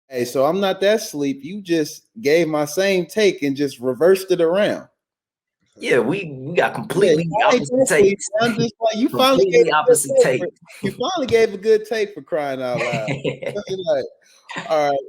Hey, so I'm not that sleep. You just gave my same take and just reversed it around. Yeah, we got Yeah, completely I ain't opposite that sleep. takes. I'm just like you finally gave Completely a good opposite take. take. You finally gave a good take for crying out loud. Like, all right.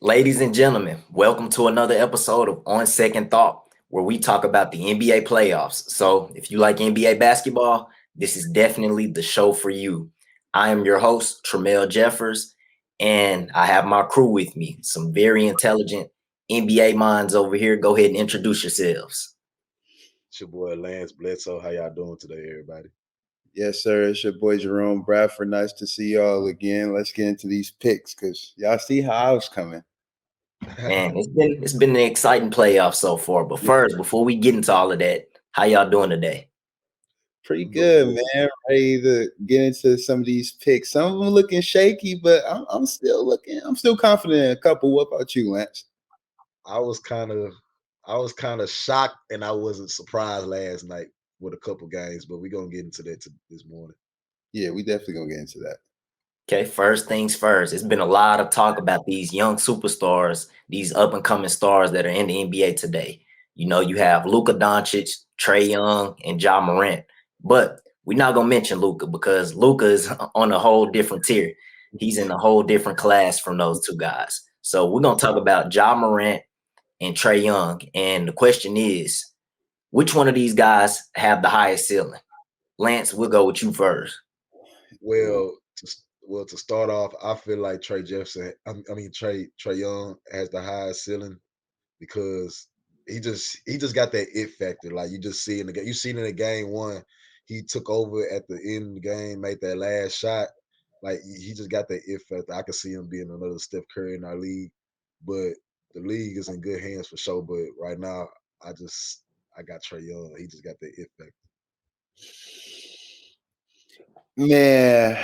Ladies and gentlemen, welcome to another episode of On Second Thought, where we talk about the NBA playoffs. So, if you like NBA basketball, this is definitely the show for you. I am your host, Tramell Jeffers, and I have my crew with me, some very intelligent NBA minds over here. Go ahead and introduce yourselves. It's your boy Lance Bledsoe. How y'all doing today, everybody? Yes, sir. It's your boy Jerome Bradford. Nice to see y'all again. Let's get into these picks because y'all see how I was coming. Man, it's been an exciting playoff so far. But first, before we get into all of that, how y'all doing today? Pretty good, man. Ready to get into some of these picks. Some of them looking shaky, but I'm still looking. I'm still confident in a couple. What about you, Lance? I was kind of shocked, and I wasn't surprised last night with a couple games, but we're gonna get into that this morning. Yeah, we definitely gonna get into that. Okay, first things first. It's been a lot of talk about these young superstars, these up and coming stars that are in the NBA today. You know, you have Luka Doncic, Trae Young, and Ja Morant. But we're not gonna mention Luka because Luka is on a whole different tier. He's in a whole different class from those two guys. So we're gonna talk about Ja Morant and Trae Young. And the question is, which one of these guys have the highest ceiling? Lance, we'll go with you first. To start off, I feel like Trey Young has the highest ceiling because he just got that it factor. Like you just see in the game, you seen in the game one, he took over at the end of the game, made that last shot. Like he just got that it factor. I could see him being another Steph Curry in our league, but the league is in good hands for sure. But right now, I got Trey Young. He just got that it factor. Man,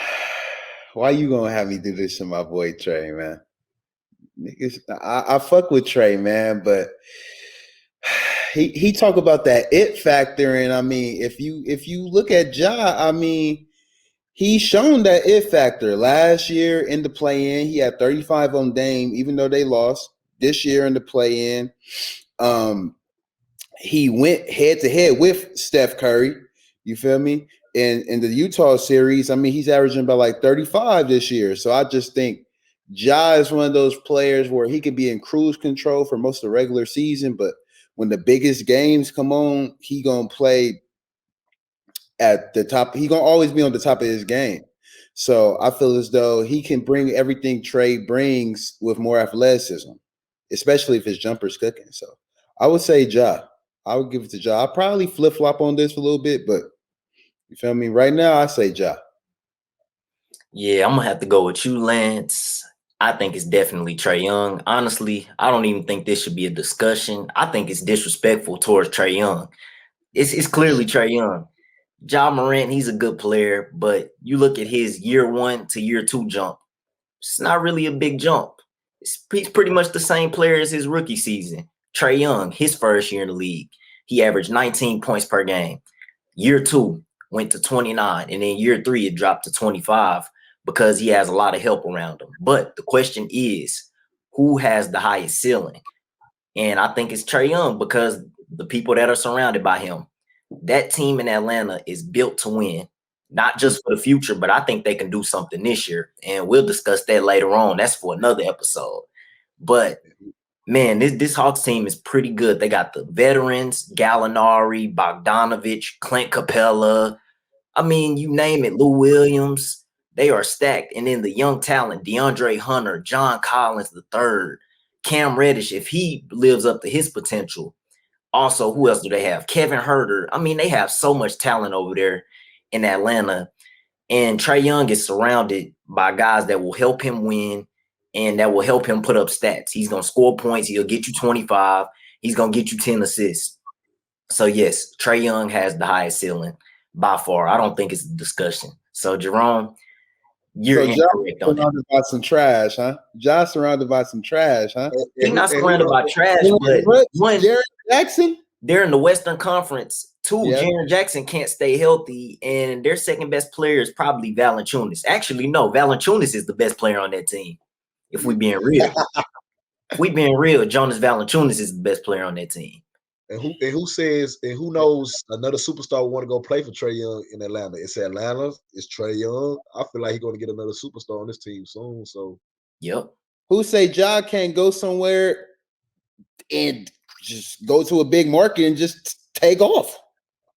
why you gonna have me do this to my boy Trey, man? Niggas, I fuck with Trey, man, but he talk about that it factor, and I mean, if you look at Ja, I mean, he's shown that it factor. Last year in the play-in, he had 35 on Dame, even though they lost. This year in the play-in, he went head to head with Steph Curry. You feel me? In the Utah series, I mean, he's averaging about like 35 this year. So I just think Ja is one of those players where he could be in cruise control for most of the regular season, but when the biggest games come on, he gonna play at the top. He gonna always be on the top of his game. So I feel as though he can bring everything Trey brings with more athleticism, especially if his jumper's cooking. So I would say Ja. I would give it to Ja. I'll probably flip flop on this for a little bit, but you feel me? Right now, I say Ja. Yeah, I'm gonna have to go with you, Lance. I think it's definitely Trae Young. Honestly, I don't even think this should be a discussion. I think it's disrespectful towards Trae Young. It's clearly Trae Young. Ja Morant, he's a good player, but you look at his year 1 to year 2 jump. It's not really a big jump. He's pretty much the same player as his rookie season. Trae Young, his first year in the league, he averaged 19 points per game. Year 2 went to 29, and then year 3 it dropped to 25 because he has a lot of help around him. But the question is, who has the highest ceiling? And I think it's Trae Young because the people that are surrounded by him. That team in Atlanta is built to win, not just for the future, but I think they can do something this year. And we'll discuss that later on. That's for another episode. But man, this Hawks team is pretty good. They got the veterans, Gallinari, Bogdanovich, Clint Capella. I mean, you name it, Lou Williams. They are stacked. And then the young talent, DeAndre Hunter, John Collins III, Cam Reddish, if he lives up to his potential. Also, who else do they have? Kevin Huerter. I mean, they have so much talent over there in Atlanta. And Trae Young is surrounded by guys that will help him win and that will help him put up stats. He's going to score points. He'll get you 25. He's going to get you 10 assists. So, yes, Trae Young has the highest ceiling by far. I don't think it's a discussion. So, Jerome, You're So Josh incorrect on that. surrounded by some trash, huh? Josh surrounded by some trash, huh? He's not surrounded by trash, but one, Jaren Jackson. they're in the Western Conference. Two, Yeah. Jaren Jackson can't stay healthy, and their second best player is probably Valanciunas. Actually, no, Valanciunas is the best player on that team. If we being real, Jonas Valanciunas is the best player on that team. And who knows another superstar want to go play for Trae Young in Atlanta? It's Atlanta. It's Trae Young. I feel like he's going to get another superstar on this team soon. So, yep. Who say Ja can't go somewhere and just go to a big market and just take off?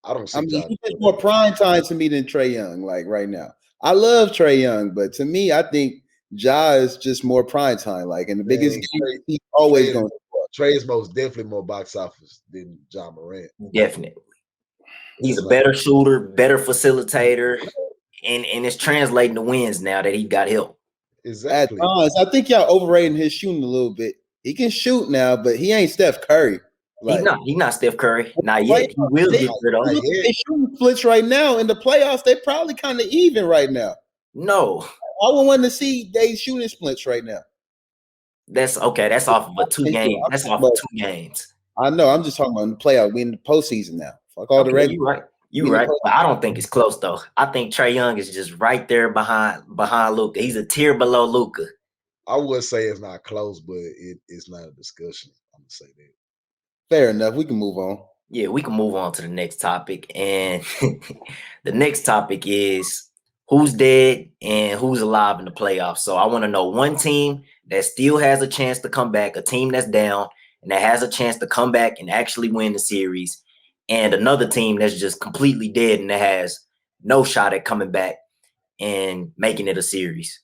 I don't see. He's just more prime time to me than Trae Young. Like right now, I love Trae Young, but to me, I think Ja is just more prime time. Like in the biggest game, he's always going. Trae is most definitely more box office than John Morant. Definitely. He's a better shooter, better facilitator, and it's translating to wins now that he got help. Exactly. At times, I think y'all overrating his shooting a little bit. He can shoot now, but he ain't Steph Curry. Like, he's not Steph Curry. Not yet. He will get there though. They shooting splits right now in the playoffs. They probably kind of even right now. No. I would want to see they shooting splits right now. That's okay. That's off of a 2 game. That's off of 2 games. I know. I'm just talking about in the playoff. We in the postseason now. Fuck all the regular. You right. You right. But I don't think it's close though. I think Trae Young is just right there behind Luka. He's a tier below Luka. I would say it's not close, but it's not a discussion. I'm gonna say that. Fair enough. We can move on. Yeah, we can move on to the next topic. And the next topic is who's dead and who's alive in the playoffs. So I want to know one team that still has a chance to come back, a team that's down and that has a chance to come back and actually win the series, and another team that's just completely dead and that has no shot at coming back and making it a series.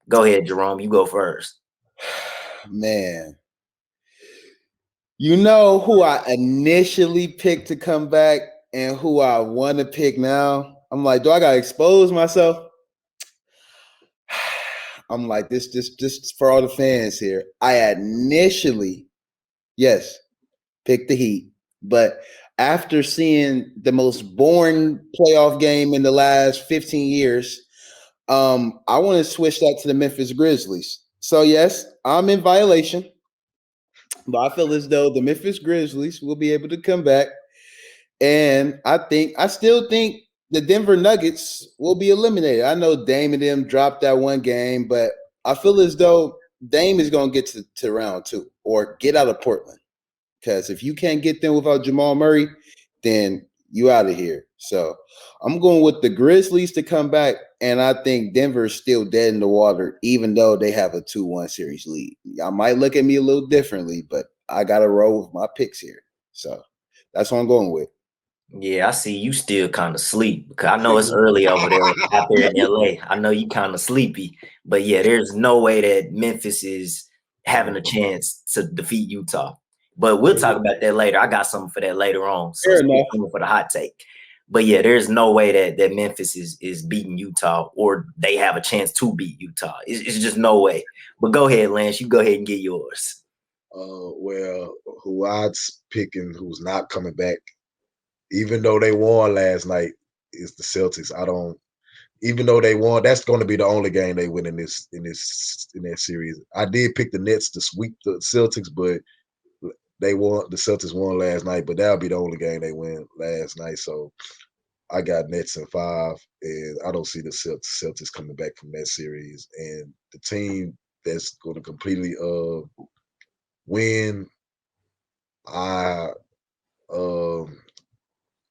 Go ahead, Jerome. You go first. Man. You know who I initially picked to come back and who I want to pick now? I'm like, do I gotta expose myself? I'm like, this for all the fans here. I initially, yes, picked the Heat, but after seeing the most boring playoff game in the last 15 years, I want to switch that to the Memphis Grizzlies. So yes, I'm in violation. But I feel as though the Memphis Grizzlies will be able to come back. And I still think the Denver Nuggets will be eliminated. I know Dame and them dropped that one game, but I feel as though Dame is going to get to round 2 or get out of Portland. Because if you can't get them without Jamal Murray, then you out of here. So I'm going with the Grizzlies to come back, and I think Denver is still dead in the water, even though they have a 2-1 series lead. Y'all might look at me a little differently, but I got to roll with my picks here. So that's what I'm going with. Yeah, I see you still kind of sleep because I know it's early over there out there in LA. I know you kind of sleepy, but yeah, there's no way that Memphis is having a chance to defeat Utah. But we'll talk about that later. I got something for that later on. So for the hot take. But yeah, there's no way that Memphis is beating Utah or they have a chance to beat Utah. It's just no way. But go ahead, Lance. You go ahead and get yours. Well, who I'd's picking who's not coming back, even though they won last night, is the Celtics. Even though they won, that's going to be the only game they win in that series. I did pick the Nets to sweep the Celtics, but they won. The Celtics won last night, but that'll be the only game they win last night. So I got Nets in 5, and I don't see the Celtics coming back from that series. And the team that's going to completely win, I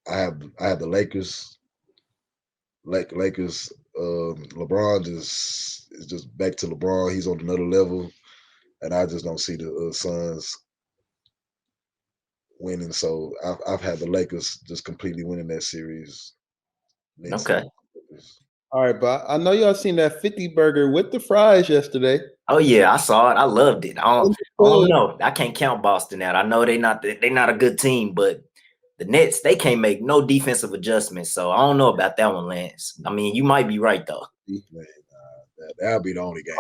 have the Lakers. Lakers. LeBron is just back to LeBron. He's on another level, and I just don't see the Suns winning. So I've had the Lakers just completely winning that series. Okay. All right, but I know y'all seen that 50 burger with the fries yesterday. Oh yeah, I saw it. I loved it. I don't know. I can't count Boston out. I know they're not a good team, but the Nets, they can't make no defensive adjustments. So I don't know about that one, Lance. I mean, you might be right though. That'll be the only game.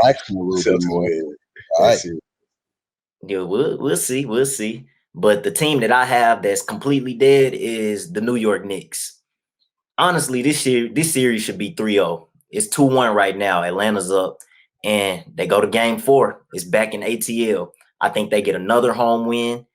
Right. Yeah, we'll see. We'll see. But the team that I have that's completely dead is the New York Knicks. Honestly, this series should be 3-0. It's 2-1 right now. Atlanta's up, and they go to game 4. It's back in ATL. I think they get another home win.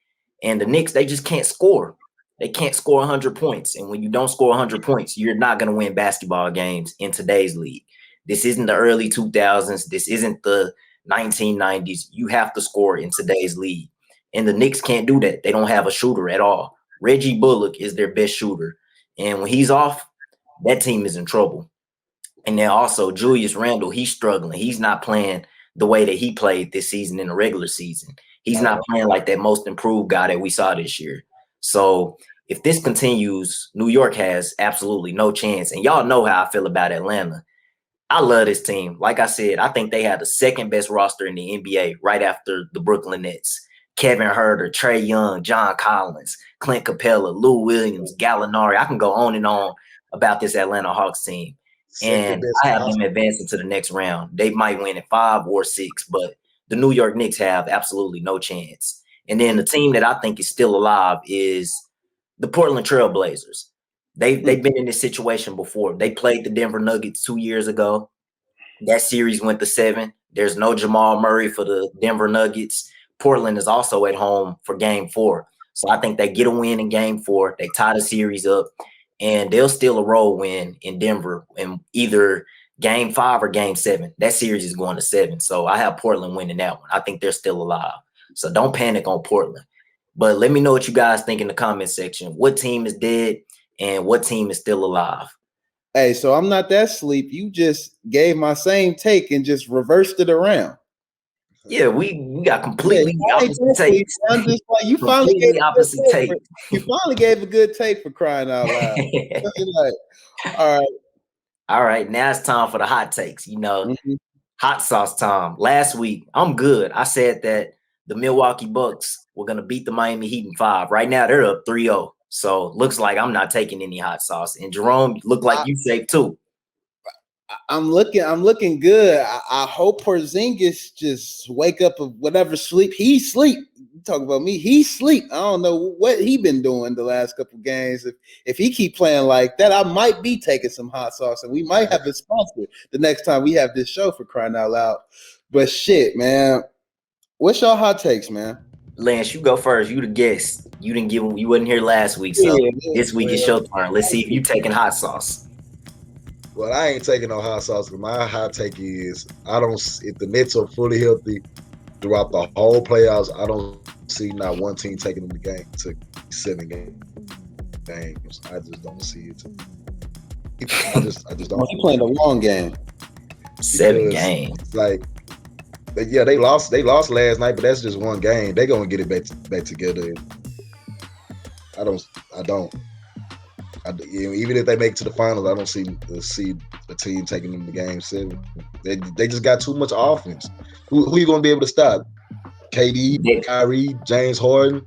And the Knicks, they just can't score. They can't score 100 points. And when you don't score 100 points, you're not going to win basketball games in today's league. This isn't the early 2000s. This isn't the 1990s. You have to score in today's league. And the Knicks can't do that. They don't have a shooter at all. Reggie Bullock is their best shooter. And when he's off, that team is in trouble. And then also Julius Randle, he's struggling. He's not playing the way that he played this season in the regular season. He's not playing like that most improved guy that we saw this year. So if this continues, New York has absolutely no chance. And y'all know how I feel about Atlanta. I love this team. Like I said, I think they have the second best roster in the NBA right after the Brooklyn Nets. Kevin Huerter, Trae Young, John Collins, Clint Capella, Lou Williams, Gallinari. I can go on and on about this Atlanta Hawks team. And I have them advancing to the next round. They might win at 5 or 6, but the New York Knicks have absolutely no chance. And then the team that I think is still alive is the Portland Trailblazers. They've been in this situation before. They played the Denver Nuggets 2 years ago. That series went to 7. There's no Jamal Murray for the Denver Nuggets. Portland is also at home for game 4. So I think they get a win in game 4. They tie the series up, and they'll steal a road win in Denver in either game 5 or game 7. That series is going to 7. So I have Portland winning that one. I think they're still alive. So don't panic on Portland. But let me know what you guys think in the comment section. What team is dead and what team is still alive? Hey, so I'm not that sleep. You just gave my same take and just reversed it around. Yeah, we got completely opposite takes. I'm just like, you finally gave opposite take. You finally gave a good take for crying out loud. Like, all right. Now it's time for the hot takes. Hot sauce time. Last week, I'm good. I said that the Milwaukee Bucks were going to beat the Miami Heat in 5. Right now, they're up 3-0. So looks like I'm not taking any hot sauce. And Jerome, look like you safe too. I'm looking good. I hope Porzingis just wake up of whatever sleep. He sleep. You talk about me. He sleep. I don't know what he been doing the last couple games. If he keep playing like that, I might be taking some hot sauce, and we might have a sponsor the next time we have this show, for crying out loud. But shit, man. What's your hot takes, man? Lance, you go first. You the guest. You wasn't here last week, so this week is your turn. Let's see if you taking hot sauce. Well, I ain't taking no hot sauce, but my hot take is if the Nets are fully healthy throughout the whole playoffs, I don't see not one team taking them the game to 7 games. I just don't see it. I just don't. You playing a long game. 7 games. Like, yeah, they lost last night, but that's just one game. They're gonna get it back together. Even if they make it to the finals, I don't see a team taking them to game 7. They just got too much offense. Who you gonna be able to stop? KD, Kyrie, James Harden.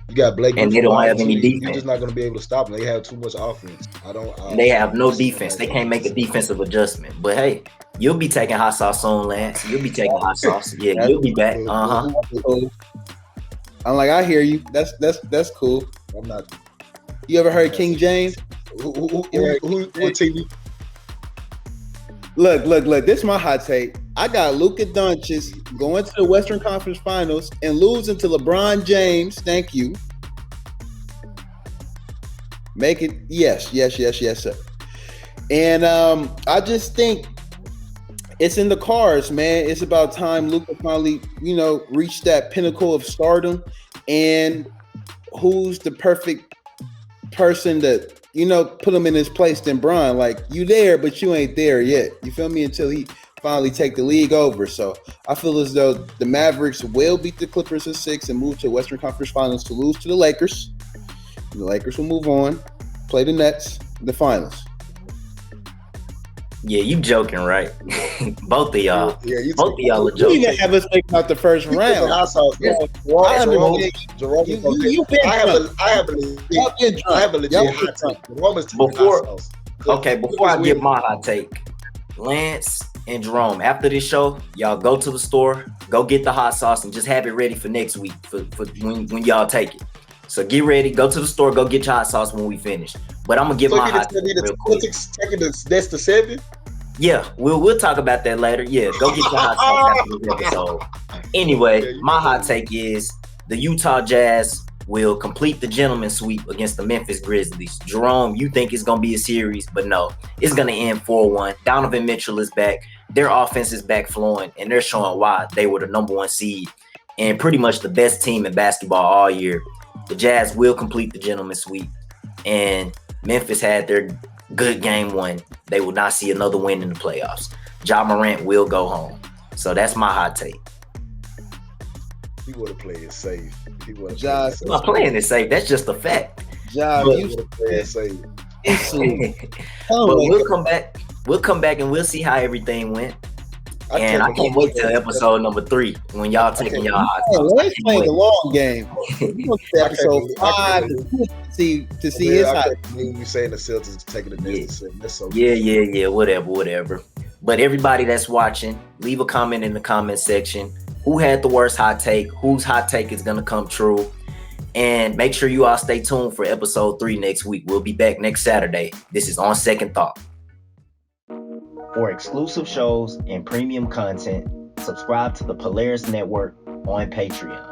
You got Blake, and they don't have any defense. You're just not gonna be able to stop them. They have too much offense. They have no defense. They can't make a defensive adjustment. But hey, you'll be taking hot sauce soon, Lance. You'll be taking hot sauce. Yeah, you'll be back. Cool. I'm like, I hear you. That's cool. I'm not. You ever heard King James? Who team? Look. This is my hot take. I got Luka Doncic going to the Western Conference Finals and losing to LeBron James. Thank you. Make it yes, sir. And I just think it's in the cards, man. It's about time Luka finally, reached that pinnacle of stardom. And who's the perfect person that put him in his place than Bron? Like, you there, but you ain't there yet. You feel me? Until he finally take the league over. So I feel as though the Mavericks will beat the Clippers in 6 and move to Western Conference Finals to lose to the Lakers. The Lakers will move on, play the Nets in the finals. Yeah, you joking, right? Both of y'all. Yeah, both of y'all are joking. You didn't have us think about the first round. Jerome, I have a legit hot take. Before I get my hot take, Lance and Jerome, after this show, y'all go to the store, go get the hot sauce, and just have it ready for next week for when y'all take it. So get ready, go to the store, go get your hot sauce when we finish. But I'm gonna get my hot take real quick. That's the 7? Yeah, we'll talk about that later. Yeah, go get your hot take after this episode. Anyway, my hot take is the Utah Jazz will complete the gentleman's sweep against the Memphis Grizzlies. Jerome, you think it's going to be a series, but no, it's going to end 4-1. Donovan Mitchell is back. Their offense is back flowing, and they're showing why they were the number 1 seed and pretty much the best team in basketball all year. The Jazz will complete the gentleman's sweep, and Memphis had their good game 1. They will not see another win in the playoffs. Ja Morant will go home. So that's my hot take. He would have played it safe. Ja, I'm not playing it safe. That's just a fact. Ja, He you would have played it safe. But we'll come back. We'll come back and we'll see how everything went. And I can't wait till episode number 3 when y'all taking y'all hot takes. Let's play the long game. Episode 5 to see his hot. You saying the Celtics taking the next step. That's so Yeah. Whatever. But everybody that's watching, leave a comment in the comment section. Who had the worst hot take? Whose hot take is gonna come true? And make sure you all stay tuned for episode 3 next week. We'll be back next Saturday. This is On Second Thought. For exclusive shows and premium content, subscribe to the Polaris Network on Patreon.